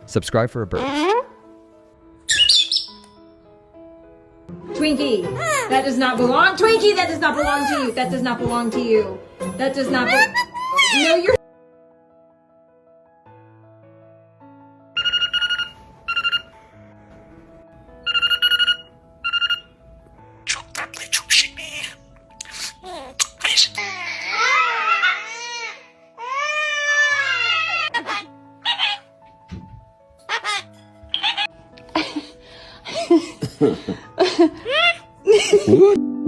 Subscribe for a bird. Twinkie, that does not belong. Twinkie, that does not belong to you. That does not belong to you. That does not belong. No, you're. Çok tatlı, çok şeker. Hayır. What?